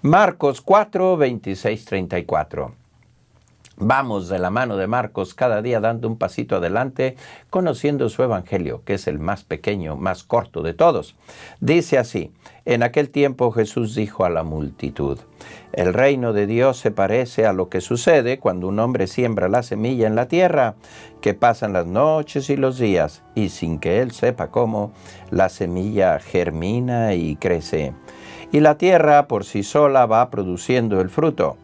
Marcos 4, 26, 34. Vamos de la mano de Marcos cada día dando un pasito adelante, conociendo su evangelio, que es el más pequeño, más corto de todos. Dice así: en aquel tiempo Jesús dijo a la multitud: el reino de Dios se parece a lo que sucede cuando un hombre siembra la semilla en la tierra, que pasan las noches y los días, y sin que él sepa cómo, la semilla germina y crece. Y la tierra por sí sola va produciendo el fruto.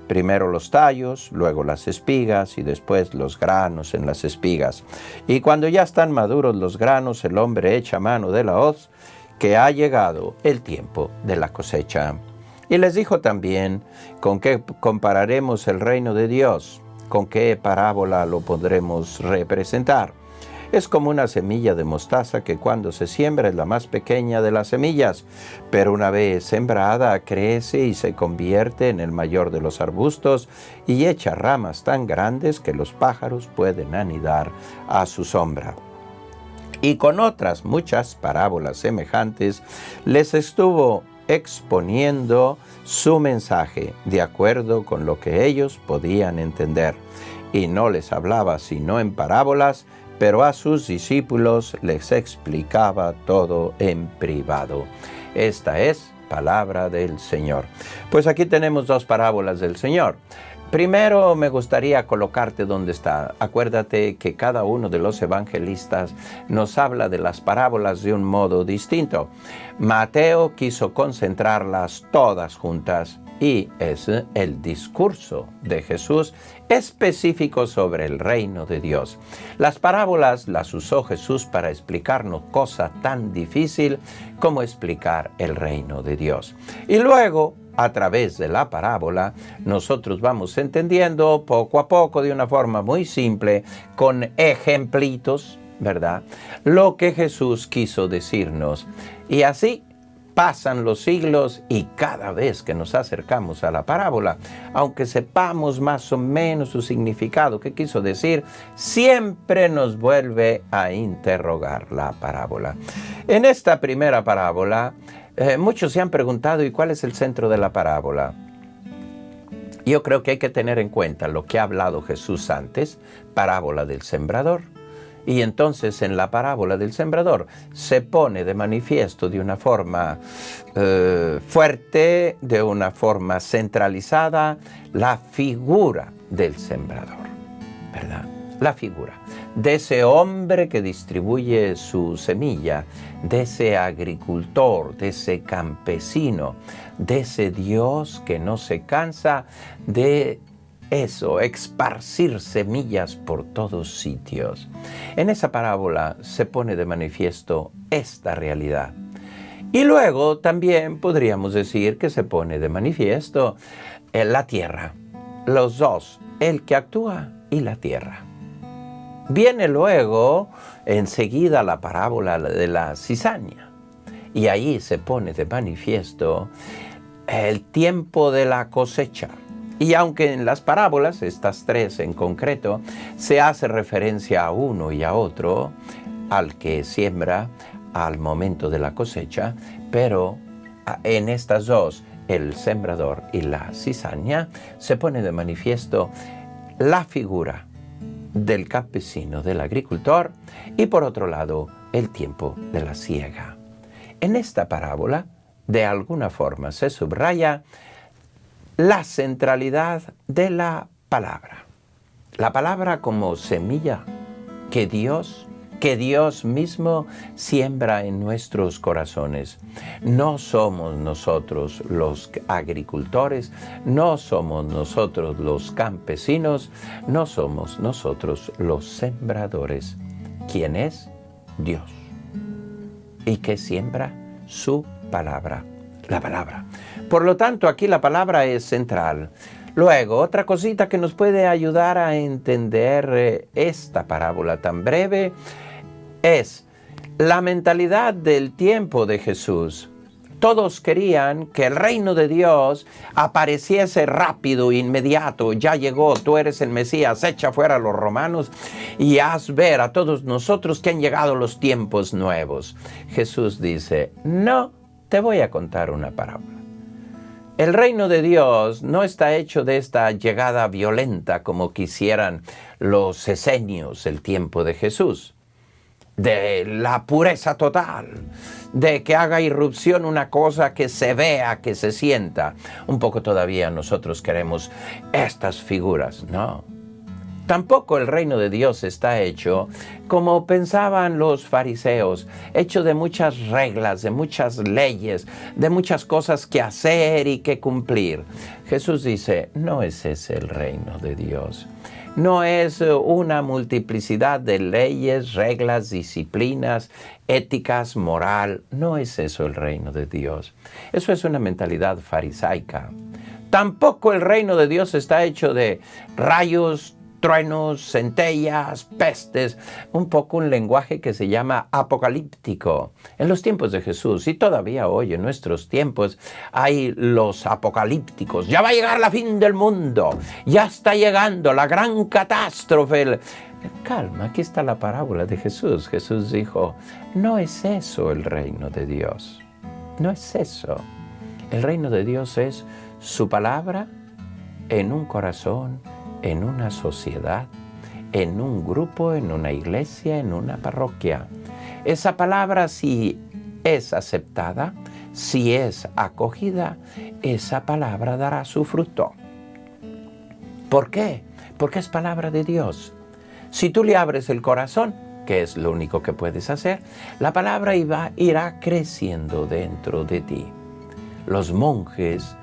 Primero los tallos, luego las espigas y después los granos en las espigas. Y cuando ya están maduros los granos, el hombre echa mano de la hoz, que ha llegado el tiempo de la cosecha. Y les dijo también: ¿con qué compararemos el reino de Dios? ¿Con qué parábola lo podremos representar? Es como una semilla de mostaza que cuando se siembra es la más pequeña de las semillas, pero una vez sembrada crece y se convierte en el mayor de los arbustos y echa ramas tan grandes que los pájaros pueden anidar a su sombra. Y con otras muchas parábolas semejantes les estuvo exponiendo su mensaje de acuerdo con lo que ellos podían entender. Y no les hablaba sino en parábolas, pero a sus discípulos les explicaba todo en privado. Esta es palabra del Señor. Pues aquí tenemos dos parábolas del Señor. Primero me gustaría colocarte donde está. Acuérdate que cada uno de los evangelistas nos habla de las parábolas de un modo distinto. Mateo quiso concentrarlas todas juntas y es el discurso de Jesús específico sobre el reino de Dios. Las parábolas las usó Jesús para explicarnos cosa tan difícil como explicar el reino de Dios. Y luego, a través de la parábola, nosotros vamos entendiendo poco a poco, de una forma muy simple, con ejemplitos, ¿verdad?, lo que Jesús quiso decirnos. Y así pasan los siglos y cada vez que nos acercamos a la parábola, aunque sepamos más o menos su significado, qué quiso decir, siempre nos vuelve a interrogar la parábola. En esta primera parábola, muchos se han preguntado: ¿y cuál es el centro de la parábola? Yo creo que hay que tener en cuenta lo que ha hablado Jesús antes, parábola del sembrador. Y entonces en la parábola del sembrador se pone de manifiesto de una forma fuerte, de una forma centralizada, la figura del sembrador, ¿verdad? La figura de ese hombre que distribuye su semilla, de ese agricultor, de ese campesino, de ese Dios que no se cansa de eso, esparcir semillas por todos sitios. En esa parábola se pone de manifiesto esta realidad. Y luego también podríamos decir que se pone de manifiesto la tierra. Los dos, el que actúa y la tierra. Viene luego enseguida la parábola de la cizaña. Y ahí se pone de manifiesto el tiempo de la cosecha. Y aunque en las parábolas, estas tres en concreto, se hace referencia a uno y a otro, al que siembra, al momento de la cosecha, pero en estas dos, el sembrador y la cizaña, se pone de manifiesto la figura del campesino, del agricultor, y por otro lado, el tiempo de la siega. En esta parábola, de alguna forma, se subraya la centralidad de la palabra. La palabra como semilla que Dios mismo siembra en nuestros corazones. No somos nosotros los agricultores, no somos nosotros los campesinos, no somos nosotros los sembradores. ¿Quién es? Dios. ¿Y qué siembra? Su palabra. La palabra. Por lo tanto, aquí la palabra es central. Luego, otra cosita que nos puede ayudar a entender esta parábola tan breve es la mentalidad del tiempo de Jesús. Todos querían que el reino de Dios apareciese rápido, inmediato. Ya llegó, tú eres el Mesías, echa fuera a los romanos y haz ver a todos nosotros que han llegado los tiempos nuevos. Jesús dice: no, te voy a contar una parábola. El reino de Dios no está hecho de esta llegada violenta como quisieran los esenios del tiempo de Jesús, de la pureza total, de que haga irrupción una cosa que se vea, que se sienta. Un poco todavía nosotros queremos estas figuras, ¿no? Tampoco el reino de Dios está hecho como pensaban los fariseos, hecho de muchas reglas, de muchas leyes, de muchas cosas que hacer y que cumplir. Jesús dice, no es ese el reino de Dios. No es una multiplicidad de leyes, reglas, disciplinas, éticas, moral. No es eso el reino de Dios. Eso es una mentalidad farisaica. Tampoco el reino de Dios está hecho de rayos, truenos, centellas, pestes, un poco un lenguaje que se llama apocalíptico. En los tiempos de Jesús, y todavía hoy en nuestros tiempos, hay los apocalípticos. Ya va a llegar la fin del mundo, ya está llegando la gran catástrofe. Calma, aquí está la parábola de Jesús. Jesús dijo, no es eso el reino de Dios. No es eso. El reino de Dios es su palabra en un corazón, en una sociedad, en un grupo, en una iglesia, en una parroquia. Esa palabra, si es aceptada, si es acogida, esa palabra dará su fruto. ¿Por qué? Porque es palabra de Dios. Si tú le abres el corazón, que es lo único que puedes hacer, la palabra irá creciendo dentro de ti. Los monjes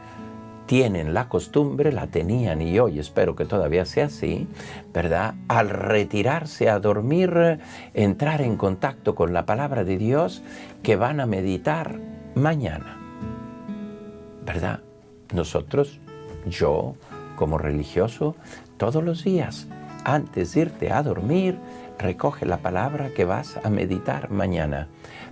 tienen la costumbre, la tenían y hoy espero que todavía sea así, ¿verdad? Al retirarse a dormir, entrar en contacto con la palabra de Dios que van a meditar mañana, ¿verdad? Nosotros, yo como religioso, todos los días, antes de irte a dormir, recoge la palabra que vas a meditar mañana,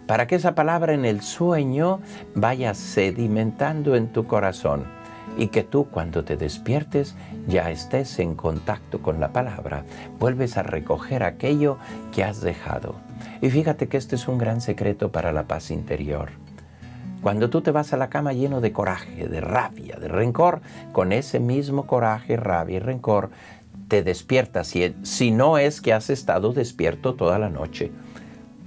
para que esa palabra en el sueño vaya sedimentando en tu corazón. Y que tú cuando te despiertes ya estés en contacto con la palabra, vuelves a recoger aquello que has dejado. Y fíjate que este es un gran secreto para la paz interior. Cuando tú te vas a la cama lleno de coraje, de rabia, de rencor, con ese mismo coraje, rabia y rencor, te despiertas, si no es que has estado despierto toda la noche.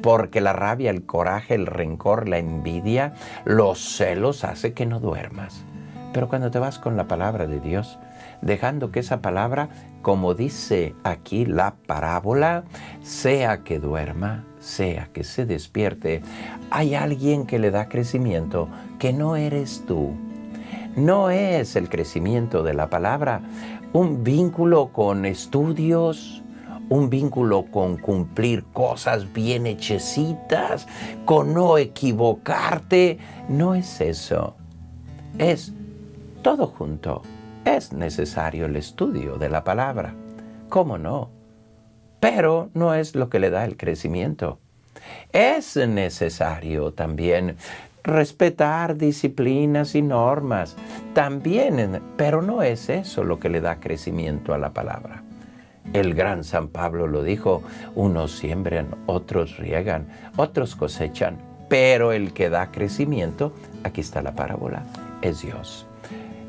Porque la rabia, el coraje, el rencor, la envidia, los celos hace que no duermas. Pero cuando te vas con la palabra de Dios, dejando que esa palabra, como dice aquí la parábola, sea que duerma, sea que se despierte, hay alguien que le da crecimiento que no eres tú. No es el crecimiento de la palabra un vínculo con estudios, un vínculo con cumplir cosas bien hechecitas, con no equivocarte. No es eso. Es todo junto. Es necesario el estudio de la palabra. ¿Cómo no? Pero no es lo que le da el crecimiento. Es necesario también respetar disciplinas y normas. También, pero no es eso lo que le da crecimiento a la palabra. El gran San Pablo lo dijo, unos siembran, otros riegan, otros cosechan, pero el que da crecimiento, aquí está la parábola, es Dios.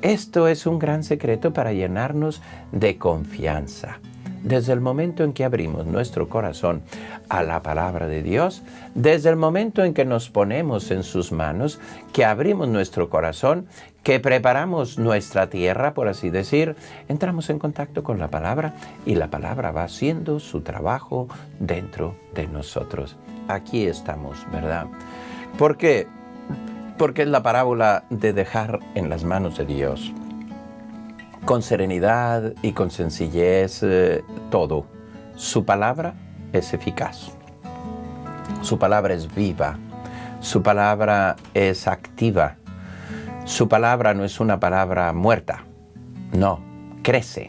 Esto es un gran secreto para llenarnos de confianza. Desde el momento en que abrimos nuestro corazón a la palabra de Dios, desde el momento en que nos ponemos en sus manos, que abrimos nuestro corazón, que preparamos nuestra tierra, por así decir, entramos en contacto con la palabra y la palabra va haciendo su trabajo dentro de nosotros. Aquí estamos, ¿verdad? ¿Por qué? Porque es la parábola de dejar en las manos de Dios. Con serenidad y con sencillez, todo. Su palabra es eficaz. Su palabra es viva. Su palabra es activa. Su palabra no es una palabra muerta. No, crece.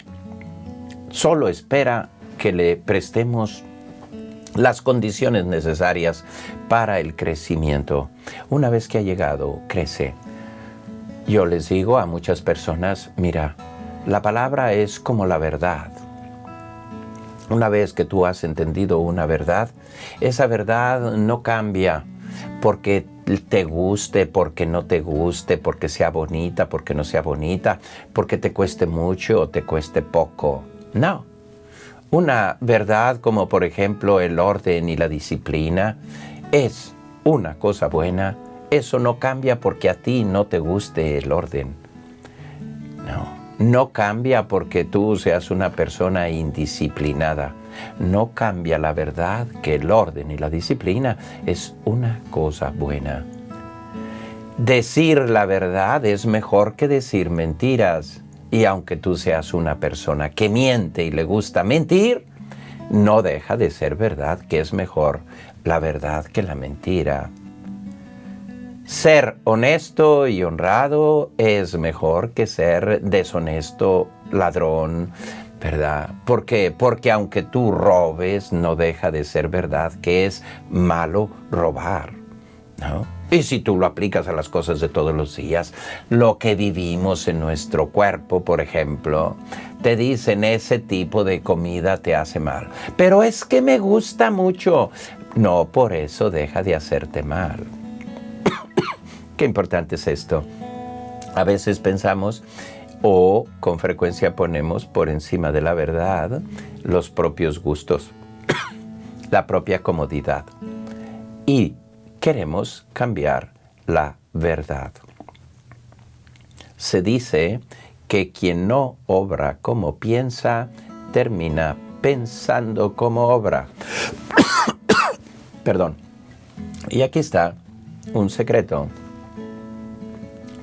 Solo espera que le prestemos las condiciones necesarias para el crecimiento. Una vez que ha llegado, crece. Yo les digo a muchas personas, mira, la palabra es como la verdad. Una vez que tú has entendido una verdad, esa verdad no cambia porque te guste, porque no te guste, porque sea bonita, porque no sea bonita, porque te cueste mucho o te cueste poco. No. Una verdad como por ejemplo el orden y la disciplina es una cosa buena. Eso no cambia porque a ti no te guste el orden. No cambia porque tú seas una persona indisciplinada. No cambia la verdad que el orden y la disciplina es una cosa buena. Decir la verdad es mejor que decir mentiras. Y aunque tú seas una persona que miente y le gusta mentir, no deja de ser verdad que es mejor la verdad que la mentira. Ser honesto y honrado es mejor que ser deshonesto, ladrón, ¿verdad? ¿Por qué? Porque aunque tú robes, no deja de ser verdad que es malo robar, ¿no? Y si tú lo aplicas a las cosas de todos los días, lo que vivimos en nuestro cuerpo, por ejemplo, te dicen ese tipo de comida te hace mal. Pero es que me gusta mucho. No, por eso deja de hacerte mal. Qué importante es esto. A veces pensamos o con frecuencia ponemos por encima de la verdad los propios gustos, la propia comodidad. Y queremos cambiar la verdad. Se dice que quien no obra como piensa, termina pensando como obra. Perdón. Y aquí está un secreto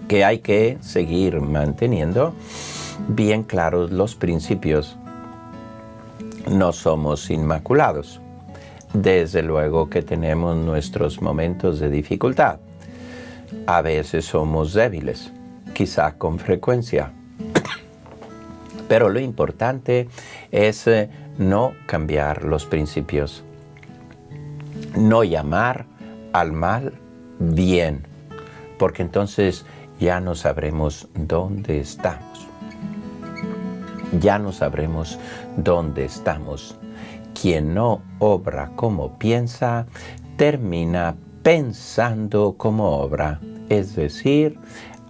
que hay que seguir manteniendo bien claros los principios. No somos inmaculados. Desde luego que tenemos nuestros momentos de dificultad. A veces somos débiles, quizá con frecuencia. Pero lo importante es no cambiar los principios. No llamar al mal bien, porque entonces ya no sabremos dónde estamos. Ya no sabremos dónde estamos. Quien no obra como piensa, termina pensando como obra. Es decir,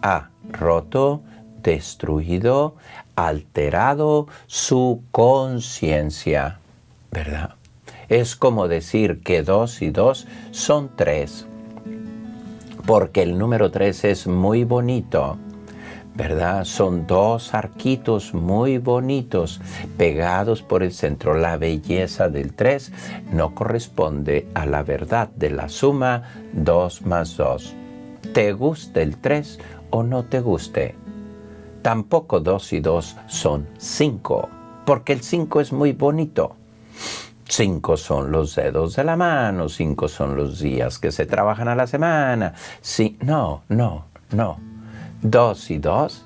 ha roto, destruido, alterado su conciencia, ¿verdad? Es como decir que 2 y 2 son 3, porque el número 3 es muy bonito, ¿verdad? Son 2 arquitos muy bonitos pegados por el centro. La belleza del 3 no corresponde a la verdad de la suma 2 más 2. ¿Te gusta el 3 o no te guste? Tampoco 2 y 2 son 5, porque el 5 es muy bonito. 5 son los dedos de la mano, 5 son los días que se trabajan a la semana. Sí, no. 2 y 2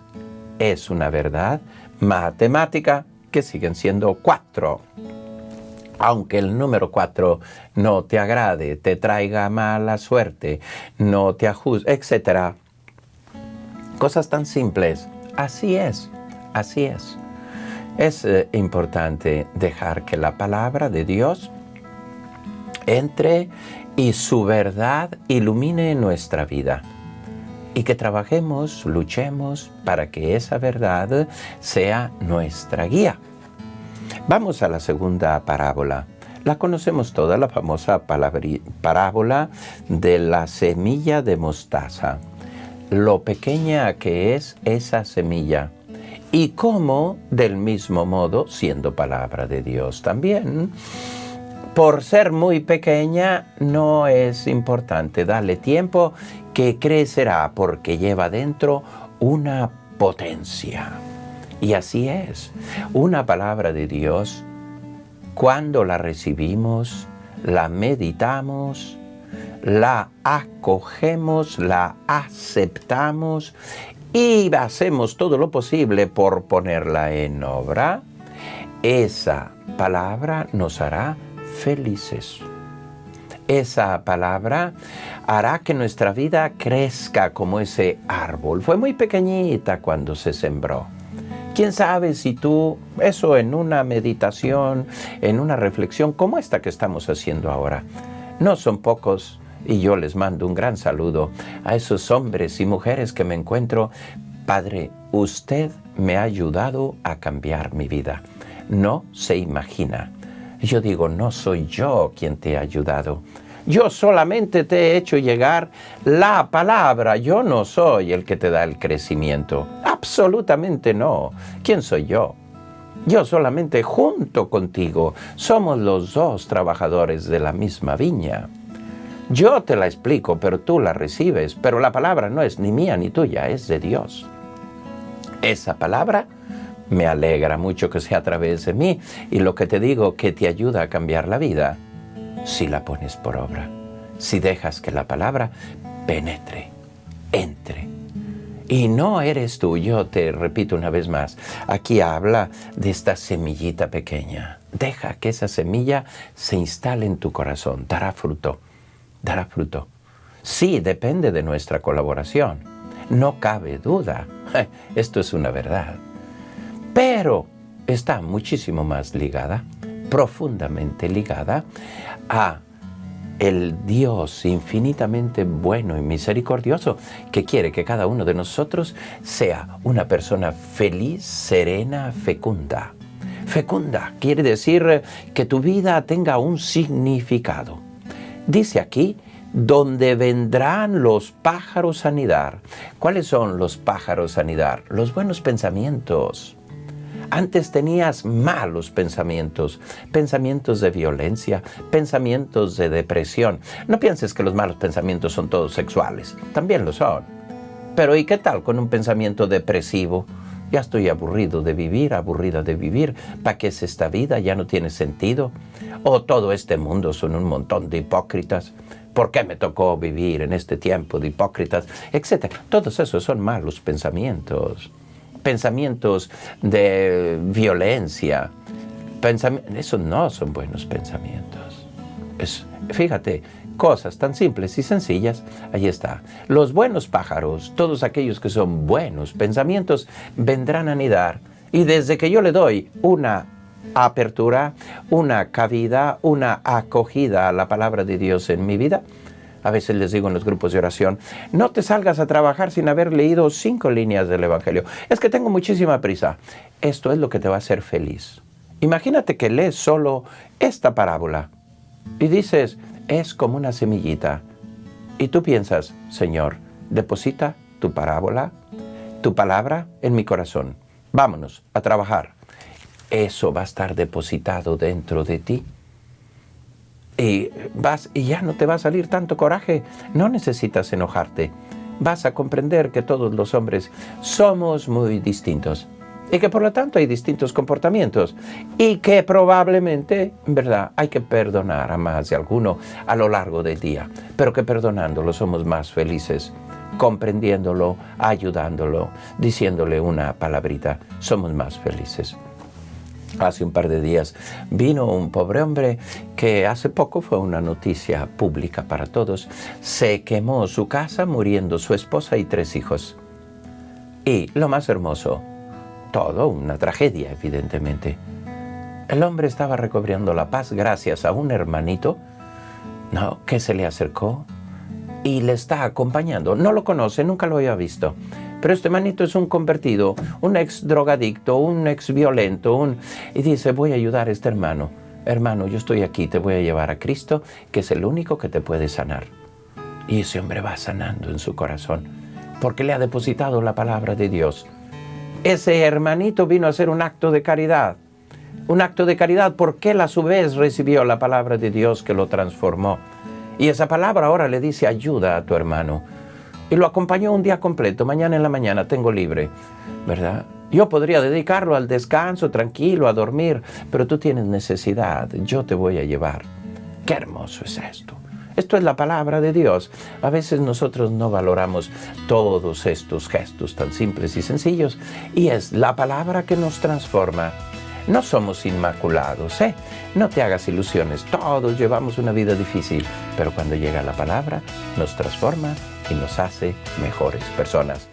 es una verdad matemática que siguen siendo 4. Aunque el número 4 no te agrade, te traiga mala suerte, no te ajuste, etc. Cosas tan simples. Así es. Es importante dejar que la palabra de Dios entre y su verdad ilumine nuestra vida. Y que trabajemos, luchemos para que esa verdad sea nuestra guía. Vamos a la segunda parábola. La conocemos toda, la famosa parábola de la semilla de mostaza. Lo pequeña que es esa semilla. Y cómo, del mismo modo, siendo palabra de Dios también, por ser muy pequeña, no es importante darle tiempo, que crecerá porque lleva dentro una potencia. Y así es, una palabra de Dios, cuando la recibimos, la meditamos, la acogemos, la aceptamos y hacemos todo lo posible por ponerla en obra, esa palabra nos hará felices. Esa palabra hará que nuestra vida crezca como ese árbol. Fue muy pequeñita cuando se sembró. ¿Quién sabe si tú, eso en una meditación, en una reflexión como esta que estamos haciendo ahora, no son pocos Y yo les mando un gran saludo a esos hombres y mujeres que me encuentro. Padre, usted me ha ayudado a cambiar mi vida. No se imagina. Yo digo, no soy yo quien te ha ayudado. Yo solamente te he hecho llegar la palabra. Yo no soy el que te da el crecimiento. Absolutamente no. ¿Quién soy yo? Yo solamente junto contigo somos los dos trabajadores de la misma viña. Yo te la explico, pero tú la recibes. Pero la palabra no es ni mía ni tuya, es de Dios. Esa palabra me alegra mucho que sea a través de mí. Y lo que te digo que te ayuda a cambiar la vida, si la pones por obra. Si dejas que la palabra penetre, entre. Y no eres tú, yo te repito una vez más, aquí habla de esta semillita pequeña. Deja que esa semilla se instale en tu corazón, dará fruto. Dará fruto. Sí, depende de nuestra colaboración. No cabe duda. Esto es una verdad. Pero está muchísimo más ligada, profundamente ligada, a el Dios infinitamente bueno y misericordioso que quiere que cada uno de nosotros sea una persona feliz, serena, fecunda. Fecunda quiere decir que tu vida tenga un significado. Dice aquí, donde vendrán los pájaros a anidar. ¿Cuáles son los pájaros a anidar? Los buenos pensamientos. Antes tenías malos pensamientos, pensamientos de violencia, pensamientos de depresión. No pienses que los malos pensamientos son todos sexuales, también lo son. Pero ¿y qué tal con un pensamiento depresivo? Ya estoy aburrido de vivir, aburrida de vivir. ¿Para qué es esta vida? ¿Ya no tiene sentido? ¿O todo este mundo son un montón de hipócritas? ¿Por qué me tocó vivir en este tiempo de hipócritas? Etcétera. Todos esos son malos pensamientos. Pensamientos de violencia. Esos no son buenos pensamientos. Fíjate, cosas tan simples y sencillas, ahí está. Los buenos pájaros, todos aquellos que son buenos pensamientos, vendrán a anidar. Y desde que yo le doy una apertura, una cabida, una acogida a la palabra de Dios en mi vida, a veces les digo en los grupos de oración, no te salgas a trabajar sin haber leído 5 líneas del Evangelio. Es que tengo muchísima prisa. Esto es lo que te va a hacer feliz. Imagínate que lees solo esta parábola y dices, es como una semillita. Y tú piensas, Señor, deposita tu parábola, tu palabra en mi corazón. Vámonos a trabajar. Eso va a estar depositado dentro de ti. Y ya no te va a salir tanto coraje. No necesitas enojarte. Vas a comprender que todos los hombres somos muy distintos. Y que por lo tanto hay distintos comportamientos. Y que probablemente, en verdad, hay que perdonar a más de alguno a lo largo del día. Pero que perdonándolo somos más felices. Comprendiéndolo, ayudándolo, diciéndole una palabrita, somos más felices. Hace un par de días vino un pobre hombre que hace poco fue una noticia pública para todos. Se quemó su casa muriendo su esposa y 3 hijos. Y lo más hermoso, todo una tragedia evidentemente. El hombre estaba recobrando la paz gracias a un hermanito, que se le acercó y le está acompañando. No lo conoce, nunca lo había visto. Pero este hermanito es un convertido, un ex drogadicto, un ex violento, y dice, voy a ayudar a este hermano. Hermano, yo estoy aquí, te voy a llevar a Cristo, que es el único que te puede sanar. Y ese hombre va sanando en su corazón, porque le ha depositado la palabra de Dios. Ese hermanito vino a hacer un acto de caridad. Un acto de caridad porque él a su vez recibió la palabra de Dios que lo transformó. Y esa palabra ahora le dice, ayuda a tu hermano. Y lo acompañó un día completo, mañana en la mañana tengo libre, ¿verdad? Yo podría dedicarlo al descanso, tranquilo, a dormir, pero tú tienes necesidad, yo te voy a llevar. ¡Qué hermoso es esto! Esto es la palabra de Dios. A veces nosotros no valoramos todos estos gestos tan simples y sencillos, y es la palabra que nos transforma. No somos inmaculados, ¿eh? No te hagas ilusiones, todos llevamos una vida difícil, pero cuando llega la palabra nos transforma y nos hace mejores personas.